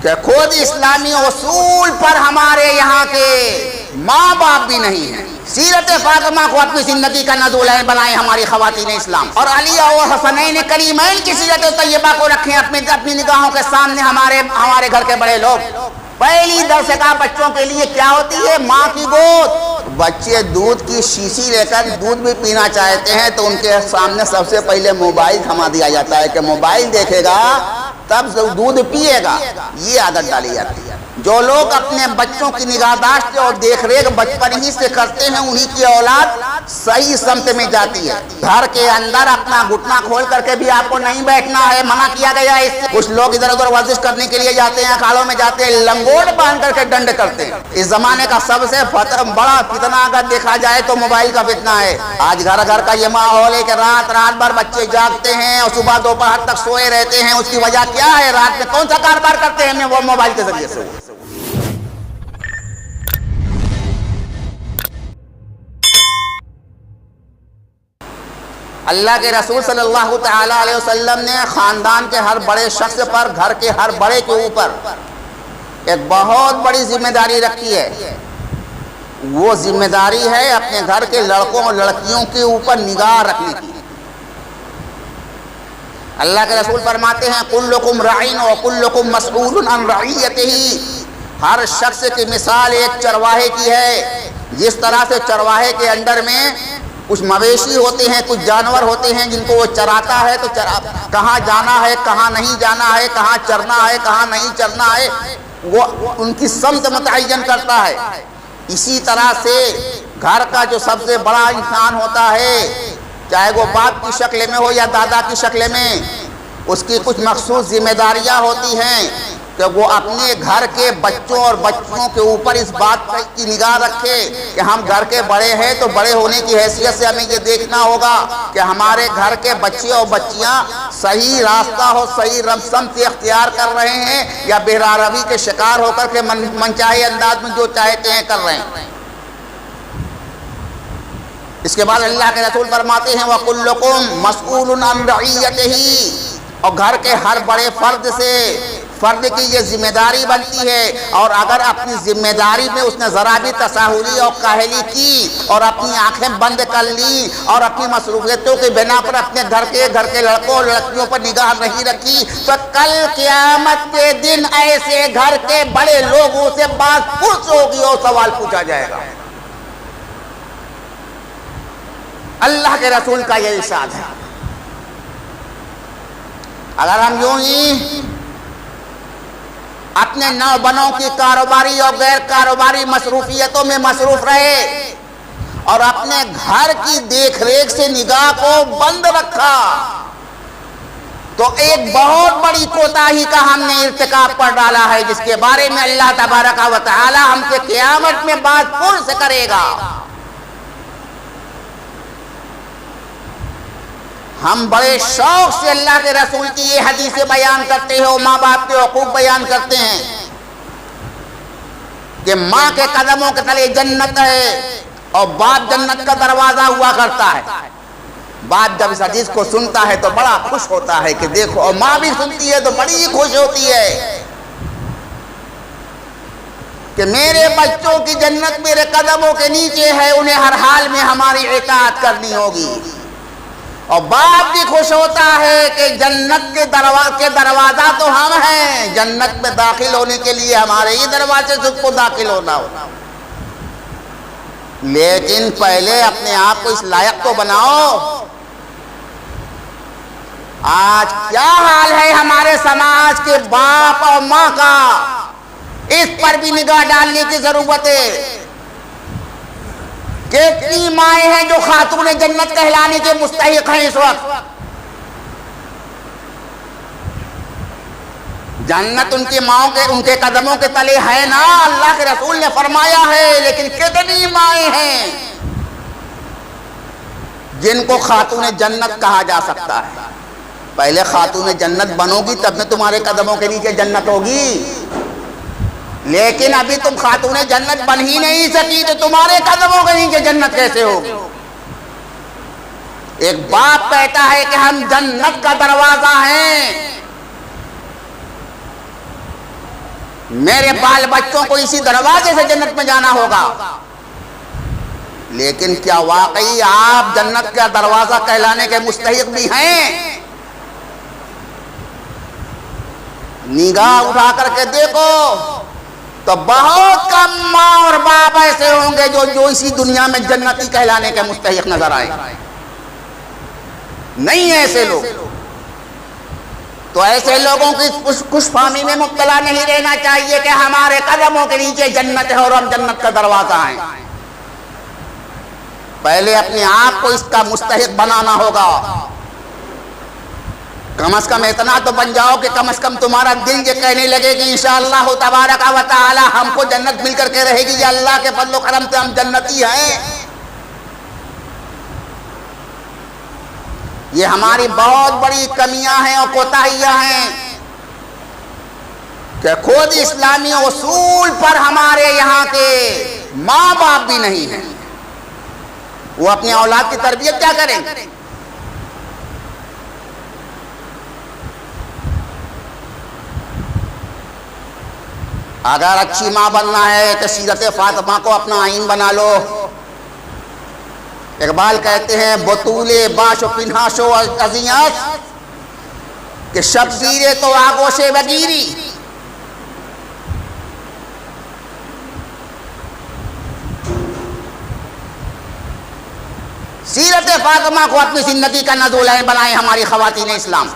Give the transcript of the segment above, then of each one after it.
کہ خود اسلامی اصول پر ہمارے یہاں کے ماں باپ بھی نہیں ہیں. سیرت فاطمہ کو اپنی زندگی کا نزولین بنائیں ہماری خواتین اسلام، اور علی اور حسنین کریمین کی سیرت طیبہ کو رکھیں اپنی نگاہوں کے سامنے ہمارے گھر کے بڑے لوگ. پہلی درسگاہ بچوں کے لیے کیا ہوتی ہے؟ ماں کی گود. بچے دودھ کی شیشی لے کر دودھ بھی پینا چاہتے ہیں تو ان کے سامنے سب سے پہلے موبائل تھما دیا جاتا ہے کہ موبائل دیکھے گا تب دودھ پیے گا. یہ عادت ڈالی جاتی ہے. جو لوگ اپنے بچوں کی نگہداشت اور دیکھ ریکھ بچپن ہی سے کرتے ہیں انہی کی اولاد صحیح سمت میں جاتی ہے. گھر کے اندر اپنا گھٹنا کھول کر کے بھی آپ کو نہیں بیٹھنا ہے، منع کیا گیا ہے. کچھ لوگ ادھر ادھر ورزش کرنے کے لیے جاتے ہیں، اکھاڑوں میں جاتے ہیں، لنگوٹ باندھ کر کے ڈنڈ کرتے ہیں. اس زمانے کا سب سے بڑا فتنہ اگر دیکھا جائے تو موبائل کا فتنہ ہے. آج گھر گھر کا یہ ماحول ہے کہ رات بھر بچے جاگتے ہیں اور صبح دوپہر تک سوئے رہتے ہیں. اس کی وجہ کیا ہے؟ رات میں کون سا کاروبار کرتے ہیں؟ وہ موبائل کے ذریعے سے. اللہ کے رسول صلی اللہ تعالیٰ علیہ وسلم نے خاندان کے ہر بڑے شخص پر، گھر کے ہر بڑے کے اوپر ایک بہت بڑی ذمہ داری رکھی ہے. وہ ذمہ داری ہے اپنے گھر کے لڑکوں اور لڑکیوں کے اوپر نگاہ رکھنے کی. اللہ کے رسول فرماتے ہیں کلکم راعٍ وکلکم مسئول عن رعیتہ. ہر شخص کی مثال ایک چرواہے کی ہے. جس طرح سے چرواہے کے اندر میں کچھ مویشی ہوتے ہیں، کچھ جانور ہوتے ہیں جن کو وہ چراتا ہے، تو کہاں جانا ہے، کہاں نہیں جانا ہے، کہاں چرنا ہے، کہاں نہیں چرنا ہے، وہ ان کی سمت متعین کرتا ہے. اسی طرح سے گھر کا جو سب سے بڑا انسان ہوتا ہے، چاہے وہ باپ کی شکل میں ہو یا دادا کی شکل میں، اس کی کچھ مخصوص ذمہ داریاں ہوتی ہیں کہ وہ اپنے گھر کے بچوں اور بچوں کے اوپر اس بات کی نگاہ رکھے کہ ہم گھر کے بڑے ہیں تو بڑے ہونے کی حیثیت سے ہمیں یہ دیکھنا ہوگا کہ ہمارے گھر کے بچے اور بچیاں صحیح راستہ ہو، صحیح سمت اختیار کر رہے ہیں یا بہراروی کے شکار ہو کر کے منچاہے انداز میں جو چاہتے ہیں کر رہے ہیں. اس کے بعد اللہ کے رسول فرماتے ہیں وَكُلُّكُمْ مَسْئُولٌ عَنْ رَعِيَّتِهِ. اور گھر کے ہر بڑے فرد کی یہ ذمہ داری بنتی ہے، اور اگر اپنی ذمہ داری میں اس نے ذرا بھی تساہلی اور کاہلی کی اور اپنی آنکھیں بند کر لی اور اپنی مصروفیتوں کی بنا پر اپنے گھر کے لڑکوں اور لڑکیوں پر نگاہ نہیں رکھی تو کل قیامت کے دن ایسے گھر کے بڑے لوگوں سے بات پرس ہوگی اور سوال پوچھا جائے گا. اللہ کے رسول کا یہ ارشاد ہے. اگر ہم یوں ہی اپنے نو بنوں کی کاروباری اور غیر کاروباری مصروفیتوں میں مصروف رہے اور اپنے گھر کی دیکھ ریکھ سے نگاہ کو بند رکھا تو ایک بہت بڑی کوتاہی کا ہم نے ارتکاب پر ڈالا ہے، جس کے بارے میں اللہ تبارک و تعالی ہم سے قیامت میں بات پرس کرے گا. ہم بڑے شوق سے اللہ کے رسول کی یہ حدیثیں بیان کرتے ہیں اور ماں باپ کے حقوق بیان کرتے ہیں کہ ماں کے قدموں کے تلے جنت ہے اور باپ جنت کا دروازہ ہوا کرتا ہے. باپ جب اس حدیث کو سنتا ہے تو بڑا خوش ہوتا ہے کہ دیکھو، اور ماں بھی سنتی ہے تو بڑی خوش ہوتی ہے کہ میرے بچوں کی جنت میرے قدموں کے نیچے ہے، انہیں ہر حال میں ہماری اطاعت کرنی ہوگی. اور باپ بھی خوش ہوتا ہے کہ جنت کے دروازہ تو ہم ہیں، جنت میں داخل ہونے کے لیے ہمارے ہی دروازے سے کو داخل ہونا ہو. لیکن پہلے اپنے آپ کو اس لائق تو بناؤ. آج کیا حال ہے ہمارے سماج کے باپ اور ماں کا، اس پر بھی نگاہ ڈالنے کی ضرورت ہے. کتنی مائیں ہیں جو خاتون جنت کہلانے کے مستحق ہیں اس وقت. جنت ان کی ماؤں کے ان کے قدموں کے تلے ہے نا، اللہ کے رسول نے فرمایا ہے. لیکن کتنی مائیں ہیں جن کو خاتون جنت کہا جا سکتا ہے. پہلے خاتون جنت بنو گی تب میں تمہارے قدموں کے نیچے جنت ہوگی، لیکن ابھی تم خاتون جنت بن ہی نہیں سکی تو تمہارے قدموں کے نیچے جنت کیسے ہوگی؟ ایک باپ کہتا ہے کہ ہم جنت کا دروازہ ہیں، میرے بال بچوں کو اسی دروازے سے جنت میں جانا ہوگا۔ لیکن کیا واقعی آپ جنت کا دروازہ کہلانے کے مستحق بھی ہیں؟ نگاہ اٹھا کر کے دیکھو تو بہت کم ماں اور باپ ایسے ہوں گے جو اسی دنیا میں جنتی کہلانے کے مستحق نظر آئے۔ نہیں ایسے لوگ، تو ایسے لوگوں کی خوش فہمی میں مبتلا نہیں رہنا چاہیے کہ ہمارے قدموں کے نیچے جنت ہے اور ہم جنت کا دروازہ ہیں۔ پہلے اپنے آپ کو اس کا مستحق بنانا ہوگا۔ کم از کم اتنا تو بن جاؤ کہ کم از کم تمہارا دل یہ کہنے لگے کہ انشاءاللہ تبارک و تعالی ہم کو جنت مل کر کے رہے گی، یا اللہ کے فضل و کرم سے ہم جنتی ہیں۔ یہ ہماری بہت بڑی کمیاں ہیں اور کوتاہیاں ہیں کہ خود اسلامی اصول پر ہمارے یہاں کے ماں باپ بھی نہیں ہیں۔ وہ اپنی اولاد کی تربیت کیا کریں؟ اگر اچھی ماں بننا ہے تو سیرت فاطمہ کو اپنا آئین بنا لو۔ اقبال کہتے ہیں بطول باش و پنہاش و ازیات کہ شبگیرے تو آگوش وگیری۔ سیرت فاطمہ کو اپنی زندگی کا نزول بنائیں ہماری خواتین اسلام،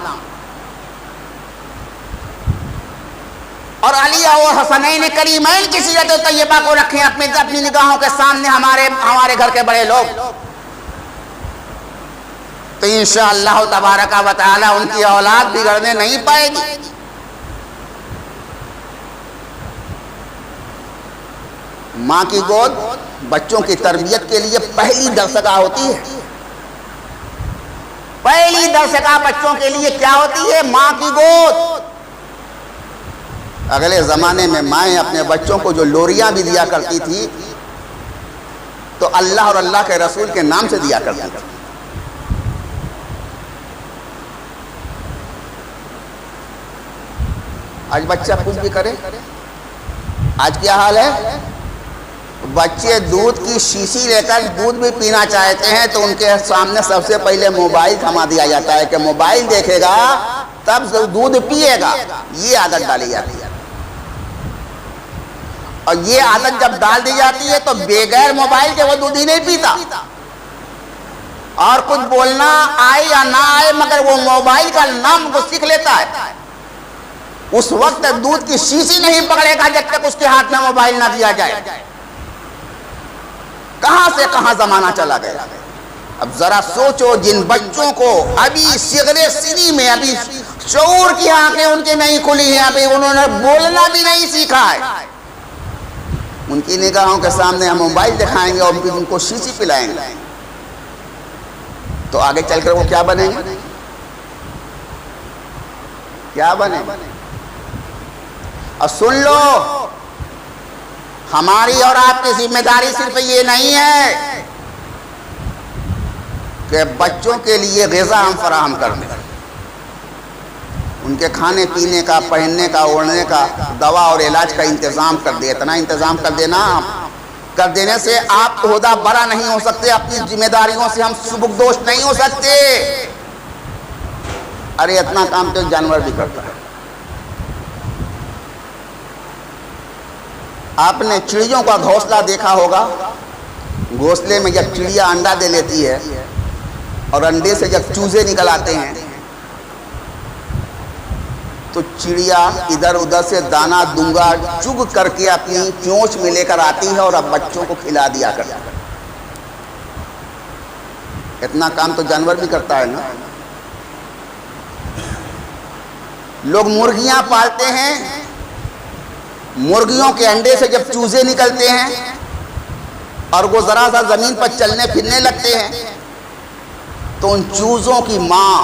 اور علی اور حسنین کریمین کی سیرت طیبہ کو رکھیں اپنی نگاہوں کے سامنے، ہمارے گھر کے بڑے لوگ، تو انشاءاللہ تبارک و تعالی ان کی اولاد بگڑنے نہیں پائے گی۔ ماں کی گود بچوں کی تربیت کے لیے پہلی درسگاہ ہوتی ہے۔ پہلی درسگاہ بچوں کے لیے کیا ہوتی ہے؟ ماں کی گود۔ اگلے زمانے میں مائیں اپنے بچوں کو جو لوریاں بھی دیا کرتی تھی تو اللہ اور اللہ کے رسول کے نام سے دیا کرتی تھی۔ آج بچہ کچھ بھی کرے، آج کیا حال ہے؟ بچے دودھ کی شیشی لے کر دودھ بھی پینا چاہتے ہیں تو ان کے سامنے سب سے پہلے موبائل تھما دیا جاتا ہے کہ موبائل دیکھے گا تب دودھ پیے گا۔ یہ عادت ڈالی جاتی ہے، اور یہ عادت جب ڈال دی جاتی ہے تو بغیر موبائل کے وہ دودھ ہی نہیں پیتا، اور کچھ بولنا آئے یا نہ آئے مگر وہ موبائل کا نام کو سیکھ لیتا ہے۔ اس وقت دودھ کی شیشی نہیں پکڑے گا جب تک اس کے ہاتھ میں موبائل نہ دیا جائے۔ کہاں سے کہاں زمانہ چلا گیا۔ اب ذرا سوچو، جن بچوں کو ابھی صغرِ سنی میں ابھی شعور کی آنکھیں ان کی نہیں کھلی ہیں، ابھی انہوں نے بولنا بھی نہیں سیکھا ہے، ان کی نگاہوں کے سامنے ہم موبائل دکھائیں گے اور ان کو شیشی پلائیں گے تو آگے چل کر وہ کیا بنیں گے؟ کیا بنیں گے؟ اور سن لو، ہماری اور آپ کی ذمہ داری صرف یہ نہیں ہے کہ بچوں کے لیے غذا ہم فراہم کر دیں، ان کے کھانے پینے کا، پہننے کا، اوڑھنے کا، دوا اور علاج کا انتظام کر دے۔ اتنا انتظام کر دینا، کر دینے سے آپ عہدہ برا نہیں ہو سکتے، اپنی ذمہ داریوں سے ہم سبکدوش نہیں ہو سکتے۔ ارے اتنا کام تو جانور بھی کرتا ہے۔ آپ نے چڑیوں کا گھونسلہ دیکھا ہوگا، گھونسلے میں جب چڑیا انڈا دے لیتی ہے اور انڈے سے جب چوزے نکل آتے ہیں تو چڑیا ادھر ادھر سے دانا دنگا چگ کر کے اپنی چونچ میں لے کر آتی ہے اور اب بچوں کو کھلا دیا کرتی ہے۔ اتنا کام تو جانور بھی کرتا ہے نا۔ لوگ مرغیاں پالتے ہیں، مرغیوں کے انڈے سے جب چوزے نکلتے ہیں اور وہ ذرا سا زمین پر چلنے پھرنے لگتے ہیں تو ان چوزوں کی ماں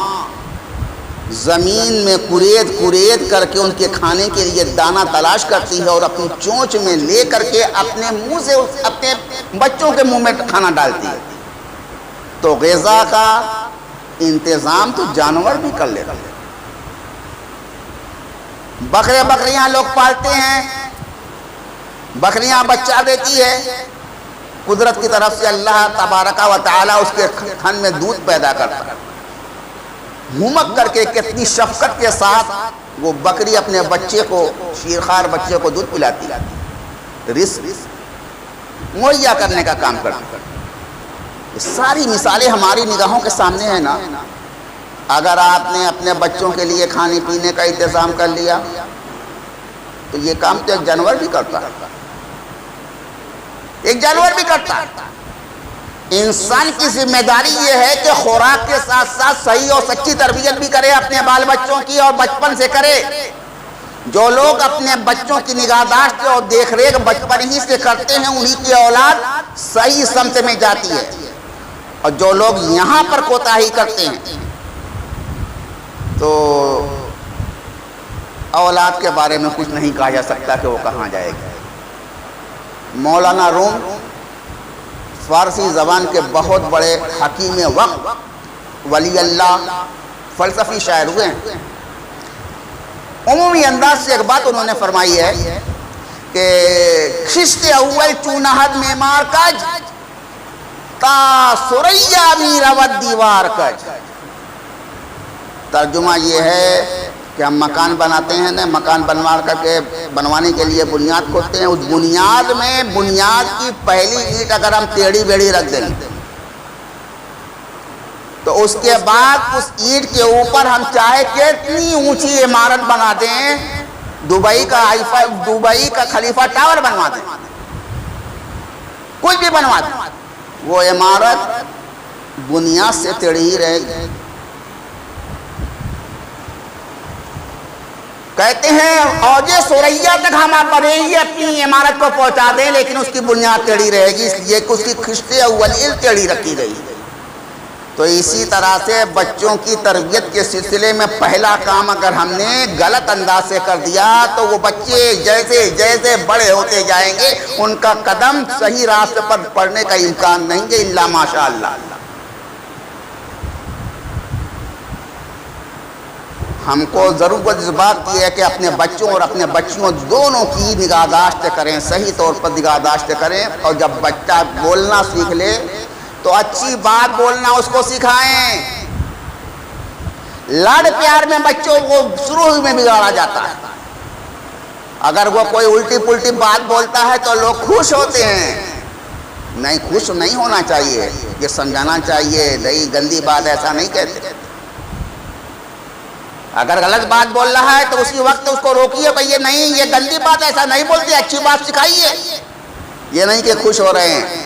زمین میں کورید کر کے ان کے کھانے کے لیے دانہ تلاش کرتی ہے اور اپنی چونچ میں لے کر کے اپنے منہ سے اپنے بچوں کے منہ میں کھانا ڈالتی ہے۔ تو غذا کا انتظام تو جانور بھی کر لیتا ہے۔ بکریاں لوگ پالتے ہیں، بکریاں بچہ دیتی ہے، قدرت کی طرف سے اللہ تبارک و تعالی اس کے تھن میں دودھ پیدا کرتا ہے، مہمک کر کے کتنی شفقت کے ساتھ وہ بکری اپنے بچے کو، شیرخوار بچے کو دودھ پلاتی ہے، رزق مہیا کرنے کا کام کرتی ہے۔ یہ ساری مثالیں ہماری نگاہوں کے سامنے ہیں نا۔ اگر آپ نے اپنے بچوں کے لیے کھانے پینے کا انتظام کر لیا تو یہ کام تو ایک جانور بھی کرتا ہے، ایک جانور بھی کرتا ہے۔ انسان کی ذمہ داری یہ ہے کہ خوراک کے ساتھ ساتھ صحیح اور سچی تربیت بھی کرے اپنے بال بچوں کی، اور بچپن سے کرے۔ جو لوگ اپنے بچوں کی نگہداشت اور دیکھ ریکھ بچپن ہی سے کرتے ہیں، انہی کی اولاد صحیح سمت میں جاتی ہے، اور جو لوگ یہاں پر کوتاہی کرتے ہیں تو اولاد کے بارے میں کچھ نہیں کہا جا سکتا کہ وہ کہاں جائے گی۔ مولانا روم فارسی زبان کے بہت بڑے حکیم وقت، ولی اللہ، فلسفی شاعر ہوئے ہیں۔ عمومی انداز سے ایک بات انہوں نے فرمائی ہے کہ خشت اول چونہد معمار کج، تا سریا می رود دیوار کج۔ ترجمہ یہ ہے کہ ہم مکان بناتے ہیں نا، مکان بنوانے کے لیے بنیاد کھودتے ہیں، اس بنیاد میں بنیاد کی پہلی اینٹ اگر ہم ٹیڑھی بیڑھی رکھ دیں تو اس کے بعد اس اینٹ کے اوپر ہم چاہے کتنی اونچی عمارت بنا دیں، دبئی کا خلیفہ ٹاور بنوا دیں، کچھ بھی بنوا دیں، وہ عمارت بنیاد سے ٹیڑھی ہی رہے گی۔ کہتے ہیں اوجے سوریا تک ہم بڑے ہی اپنی عمارت کو پہنچا دیں لیکن اس کی بنیاد ٹیڑھی رہے گی، اس لیے کہ اس کی خشت اول ٹیڑھی رکھی گئی۔ تو اسی طرح سے بچوں کی تربیت کے سلسلے میں پہلا کام اگر ہم نے غلط انداز سے کر دیا تو وہ بچے جیسے جیسے بڑے ہوتے جائیں گے ان کا قدم صحیح راستے پر پڑنے کا امکان نہیں ہے الا ماشاء اللہ۔ ہم کو ضرورت اس بات کی ہے کہ اپنے بچوں اور اپنے بچیوں دونوں کی نگہداشت کریں، صحیح طور پر نگہداشت کریں، اور جب بچہ بولنا سیکھ لے تو اچھی بات بولنا اس کو سکھائیں۔ لاڑ پیار میں بچوں کو شروع میں بگاڑا جاتا ہے۔ اگر وہ کوئی الٹی پلٹی بات بولتا ہے تو لوگ خوش ہوتے ہیں، نہیں، خوش نہیں ہونا چاہیے، یہ سمجھانا چاہیے نہیں، گندی بات ایسا نہیں کہتے۔ اگر غلط بات بول رہا ہے تو اسی وقت اس کو روکیے، بھئی یہ نہیں، یہ گندی بات ایسا نہیں بولتے، اچھی بات سکھائیے، یہ نہیں کہ خوش ہو رہے ہیں۔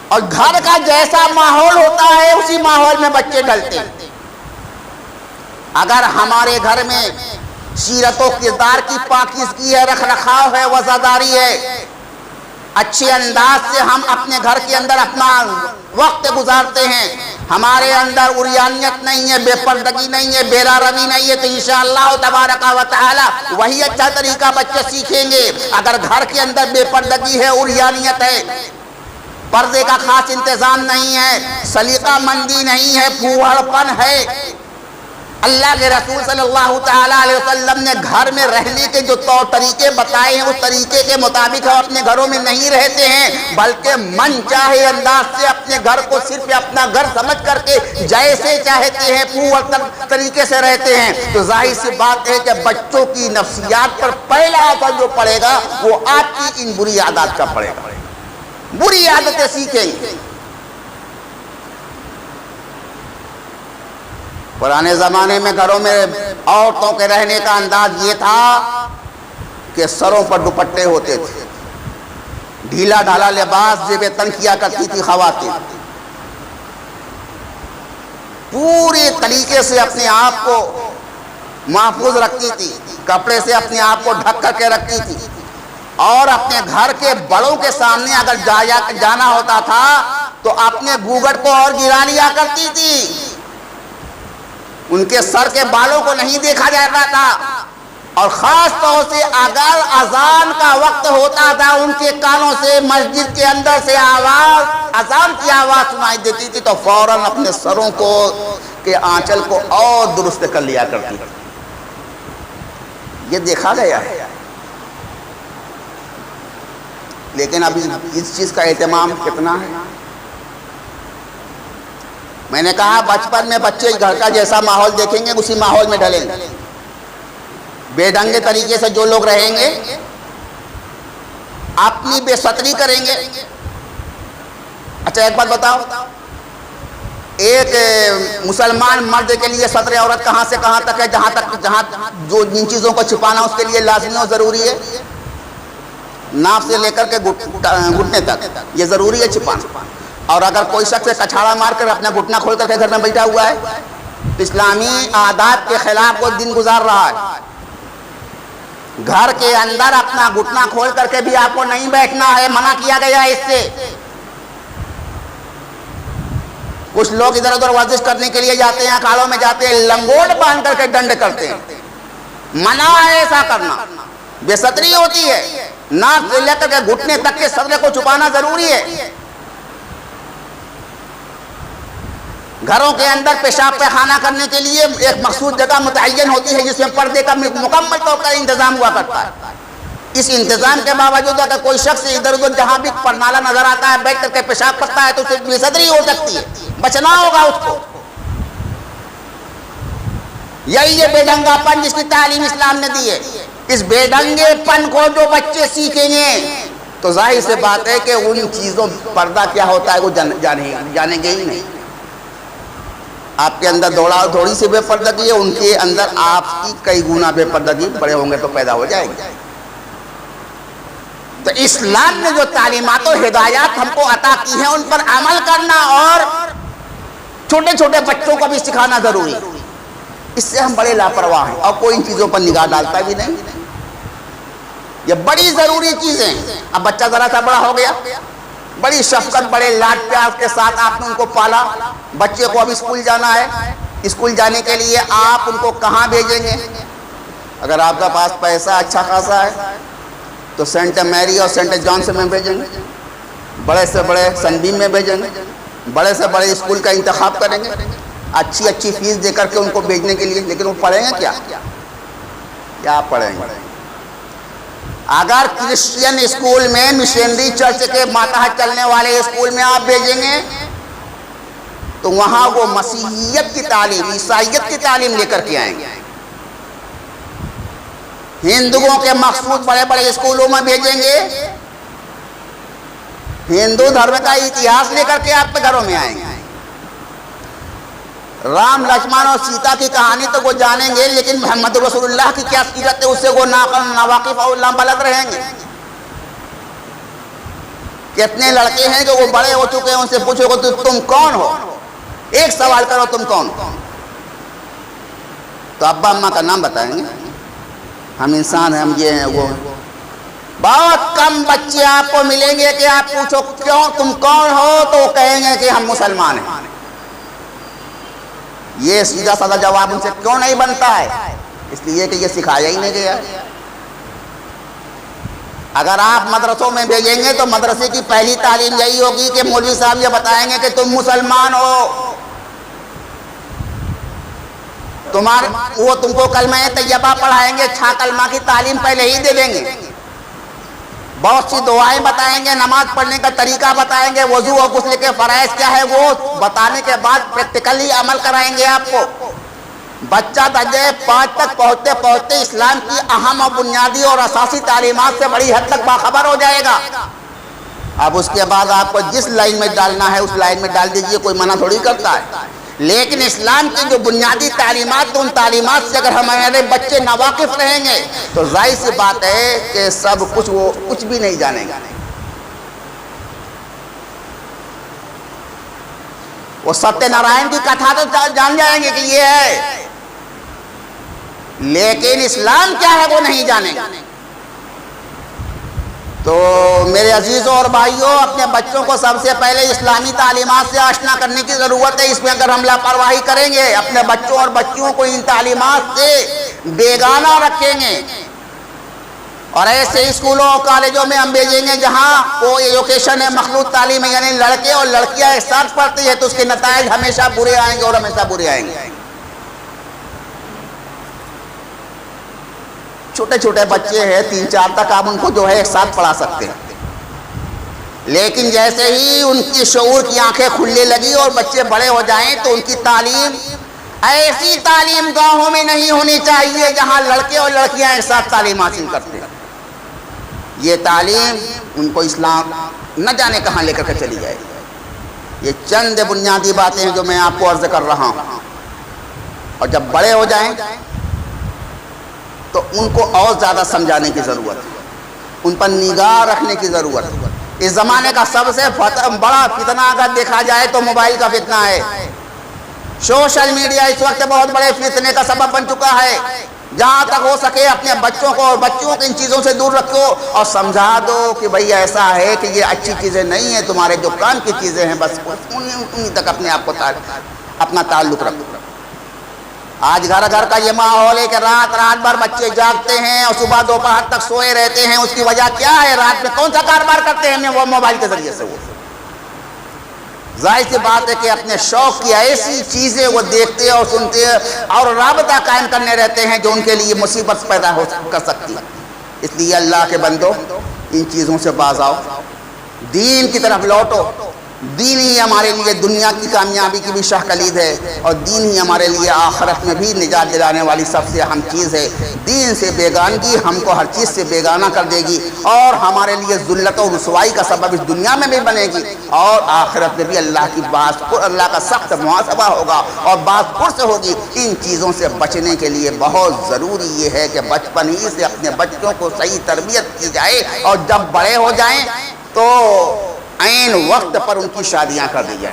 اور گھر کا جیسا ماحول ہوتا ہے اسی ماحول میں بچے ڈلتے ہیں۔ اگر ہمارے گھر میں سیرت و کردار کی پاکیزگی ہے، رکھ رکھاؤ ہے، وفاداری ہے، اچھے انداز سے ہم اپنے گھر کے اندر اپنا وقت گزارتے ہیں، ہمارے اندر عریانیت نہیں ہے، بے پردگی نہیں ہے، بیرا روی نہیں ہے، تو انشاءاللہ تبارک و تعالی وہی اچھا طریقہ بچے سیکھیں گے۔ اگر گھر کے اندر بے پردگی ہے، عریانیت ہے، پردے کا خاص انتظام نہیں ہے، سلیقہ مندی نہیں ہے، پھوہڑ پن ہے، اللہ کے رسول صلی اللہ تعالیٰ علیہ وسلم نے گھر میں رہنے کے جو طور طریقے بتائے ہیں اس طریقے کے مطابق ہم اپنے گھروں میں نہیں رہتے ہیں، بلکہ من چاہے انداز سے اپنے گھر کو صرف اپنا گھر سمجھ کر کے جیسے چاہتے ہیں پورا طریقے سے رہتے ہیں، تو ظاہر سی بات ہے کہ بچوں کی نفسیات پر پہلا اثر جو پڑے گا وہ آپ کی ان بری عادات کا پڑے گا، بری عادتیں سیکھیں گے۔ پرانے زمانے میں گھروں میں عورتوں کے رہنے کا انداز یہ تھا کہ سروں پر دوپٹے ہوتے تھے، ڈھیلا ڈھالا لباس زیب تن کیا کرتی تھی خواتین، پورے طریقے سے اپنے آپ کو محفوظ رکھتی تھی، کپڑے سے اپنے آپ کو ڈھک کر کے رکھتی تھی، اور اپنے گھر کے بڑوں کے سامنے اگر جانا ہوتا تھا تو اپنے گھونگھٹ کو اور گرا لیا کرتی تھی، ان کے سر کے بالوں کو نہیں دیکھا جاتا تھا، اور خاص طور سے اگر اذان کا وقت ہوتا تھا ان کے کانوں سے مسجد کے اندر سے آواز، اذان کی آواز سنائی دیتی تھی تو فوراً اپنے سروں کو کے آنچل کو اور درست کر لیا کرتی تھی۔ یہ دیکھا گیا ہے، لیکن اب اس چیز کا اہتمام کتنا ہے؟ میں نے کہا بچپن میں بچے گھر کا جیسا ماحول دیکھیں گے اسی ماحول میں ڈھلیں گے. بے ڈھنگے طریقے سے جو لوگ رہیں گے اپنی بے ستری کریں گے. اچھا ایک بات بتاؤ، ایک مسلمان مرد کے لیے ستر عورت کہاں سے کہاں تک ہے؟ جہاں جو جن چیزوں کو چھپانا اس کے لیے لازمی اور ضروری ہے، ناف سے لے کر کے گھٹنے تک یہ ضروری ہے چھپانا. اور اگر کوئی شخص کچھاڑا مار کر اپنا گھٹنا کھول کر کے گھر میں بیٹھا ہوا ہے تو اسلامی عادات کے خلاف وہ دن گزار رہا ہے. گھر کے اندر اپنا گھٹنا کھول کر کے بھی آپ کو نہیں بیٹھنا ہے، منع کیا گیا ہے اس سے. کچھ لوگ ادھر ادھر ورزش کرنے کے لیے جاتے ہیں، اکھاڑوں میں جاتے ہیں، لنگوٹ باندھ کر کے ڈنڈ کرتے ہیں. منع ہے ایسا کرنا، بے ستری ہوتی ہے. ناک سے لے کر کے گھٹنے تک کے صدر کو چھپانا ضروری ہے. گھروں کے اندر پیشاب پیخانہ کرنے کے لیے ایک مخصوص جگہ متعین ہوتی ہے جس میں پردے کا مکمل طور پر انتظام ہوا کرتا ہے. اس انتظام کے باوجود اگر کوئی شخص ادھر ادھر جہاں بھی پرنالا نظر آتا ہے بیٹھ کر کے پیشاب کرتا ہے تو اسے بے صدری ہو سکتی ہے، بچنا ہوگا اس کو. یہی ہے بے ڈھنگا پن جس کی تعلیم اسلام نے دی ہے. اس بے ڈھنگے پن کو جو بچے سیکھیں گے تو ظاہر سے بات ہے کہ ان چیزوں پردہ کیا ہوتا ہے وہ جانیں گے ہی نہیں. آپ کے اندر تھوڑی سی بے پردگی ہے، ان کے اندر آپ کی کئی گنا بے پردگی بڑے ہوں گے تو پیدا ہو جائے گی. تو اسلام نے جو تعلیمات و ہدایات ہم کو عطا کی ہیں ان پر عمل کرنا اور چھوٹے چھوٹے بچوں کو بھی سکھانا ضروری ہے. اس سے ہم بڑے لاپرواہ ہیں اور کوئی ان چیزوں پر نگاہ ڈالتا بھی نہیں. یہ بڑی ضروری چیزیں. اب بچہ ذرا سا بڑا ہو گیا، بڑی شفقت بڑے لاڈ پیار کے ساتھ آپ نے ان کو پالا. بچے کو اب اسکول جانا ہے، اسکول جانے کے لیے آپ ان کو کہاں بھیجیں گے؟ اگر آپ کا پاس پیسہ اچھا خاصا ہے تو سینٹ میری اور سینٹ جانس میں بھیجیں گے، بڑے سے بڑے سن بیم میں بھیجیں گے، بڑے سے بڑے اسکول کا انتخاب کریں گے اچھی فیس دے کر کے ان کو بھیجنے کے لیے. لیکن وہ پڑھیں گے کیا پڑھیں گے؟ اگر کرسچین اسکول میں مشنری چرچ کے ماتحت چلنے والے اسکول میں آپ بھیجیں گے تو وہاں وہ مسیحیت کی تعلیم، عیسائیت کی تعلیم لے کر کے آئیں گے. ہندوؤں کے مخصوص بڑے بڑے اسکولوں میں بھیجیں گے، ہندو دھرم کا اتہاس لے کر کے آپ کے گھروں میں آئیں گے. رام لکشمن اور سیتا کی کہانی تو وہ جانیں گے لیکن محمد رسول اللہ کی کیا سیرت ہے اس سے وہ ناواقف اور نابلد رہیں گے. کتنے لڑکے ہیں جو وہ بڑے ہو چکے ہیں، ان سے پوچھو گے تو تم کون ہو؟ ایک سوال کرو تم کون ہو تو ابا اماں کا نام بتائیں گے. ہم انسان ہیں، ہم یہ ہیں وہ. بہت کم بچے آپ کو ملیں گے کہ آپ پوچھو کیوں تم کون ہو تو وہ کہیں گے کہ ہم مسلمان ہیں. یہ سیدھا سادہ جواب ان سے کیوں نہیں بنتا ہے؟ اس لیے کہ یہ سکھایا ہی نہیں گیا. اگر آپ مدرسوں میں بھیجیں گے تو مدرسے کی پہلی تعلیم یہی ہوگی کہ مولوی صاحب یہ بتائیں گے کہ تم مسلمان ہو. وہ تم کو کلمہ طیبہ پڑھائیں گے، 6 کلمہ کی تعلیم پہلے ہی دے دیں گے. بہت سی دعائیں بتائیں گے، نماز پڑھنے کا طریقہ بتائیں گے، وضو اور غسل کے فرائض کیا ہے وہ بتانے کے بعد پریکٹیکلی عمل کرائیں گے آپ کو. بچہ درجہ 5 تک پہنچتے پہنچتے اسلام کی اہم اور بنیادی اور اساسی تعلیمات سے بڑی حد تک باخبر ہو جائے گا. اب اس کے بعد آپ کو جس لائن میں ڈالنا ہے اس لائن میں ڈال دیجئے، کوئی منع تھوڑی کرتا ہے. لیکن اسلام کی جو بنیادی تعلیمات ان تعلیمات سے اگر ہمارے بچے ناواقف رہیں گے تو ظاہر سی بات ہے کہ سب کچھ وہ کچھ بھی نہیں جانیں گا. وہ ستیہ نارائن کی کتھا تو جان جائیں گے کہ یہ ہے، لیکن اسلام کیا ہے وہ نہیں جانیں گے. تو میرے عزیزوں اور بھائیوں، اپنے بچوں کو سب سے پہلے اسلامی تعلیمات سے آشنا کرنے کی ضرورت ہے. اس میں اگر ہم لاپرواہی کریں گے، اپنے بچوں اور بچیوں کو ان تعلیمات سے بیگانہ رکھیں گے اور ایسے اسکولوں اور کالجوں میں ہم بھیجیں گے جہاں کوئی ایجوکیشن ہے، مخلوط تعلیم ہے، یعنی لڑکے اور لڑکیاں ایک ساتھ پڑھتی ہیں، تو اس کے نتائج ہمیشہ برے آئیں گے اور ہمیشہ برے آئیں گے. چھوٹے چھوٹے بچے ہیں 3-4 تک آپ ان کو جو ہے ایک ساتھ پڑھا سکتے ہیں، لیکن جیسے ہی ان کی شعور کی آنکھیں کھلنے لگی اور بچے بڑے ہو جائیں تو ان کی تعلیم ایسی تعلیم گاؤں میں نہیں ہونی چاہیے جہاں لڑکے اور لڑکیاں ایک ساتھ تعلیم حاصل کرتے ہیں۔ یہ تعلیم ان کو اسلام نہ جانے کہاں لے کر کے چلی جائے گی۔ یہ چند بنیادی باتیں ہیں جو میں آپ کو عرض کر رہا ہوں، اور جب بڑے ہو جائیں تو ان کو اور زیادہ سمجھانے کی ضرورت ہے، ان پر نگاہ رکھنے کی ضرورت ہے۔ اس زمانے کا سب سے بڑا فتنہ اگر دیکھا جائے تو موبائل کا فتنہ ہے۔ سوشل میڈیا اس وقت بہت بڑے فتنے کا سبب بن چکا ہے۔ جہاں تک ہو سکے اپنے بچوں کو اور بچوں کو ان چیزوں سے دور رکھو اور سمجھا دو کہ بھئی ایسا ہے کہ یہ اچھی چیزیں نہیں ہیں، تمہارے جو کام کی چیزیں ہیں بس انہیں تک اپنے آپ کو اپنا تعلق رکھو۔ آج گھر گھر کا یہ ماحول ہے کہ رات بھر بچے جاگتے ہیں اور صبح دوپہر تک سوئے رہتے ہیں۔ اس کی وجہ کیا ہے؟ رات میں کون سا کاروبار کرتے ہیں وہ موبائل کے ذریعے سے۔ وہ ظاہر سی بات ہے کہ اپنے شوق کی ایسی چیزیں وہ دیکھتے اور سنتے اور رابطہ قائم کرنے رہتے ہیں جو ان کے لیے مصیبت پیدا کر سکتی ہے۔ اس لیے اللہ کے بندو ان چیزوں سے باز آؤ، دین کی طرف لوٹو۔ دین ہی ہمارے لیے دنیا کی کامیابی کی بھی شاہ کلید ہے، اور دین ہی ہمارے لیے آخرت میں بھی نجات دلانے والی سب سے اہم چیز ہے۔ دین سے بیگانگی ہم کو ہر چیز سے بیگانہ کر دے گی، اور ہمارے لیے ذلت و رسوائی کا سبب اس دنیا میں بھی بنے گی، اور آخرت میں بھی اللہ کا سخت محاسبہ ہوگا اور باز پرس ہوگی۔ ان چیزوں سے بچنے کے لیے بہت ضروری یہ ہے کہ بچپن ہی سے اپنے بچوں کو صحیح تربیت کی جائے، اور جب بڑے ہو جائیں تو عین وقت پر ان کی شادیاں کر دی جائیں۔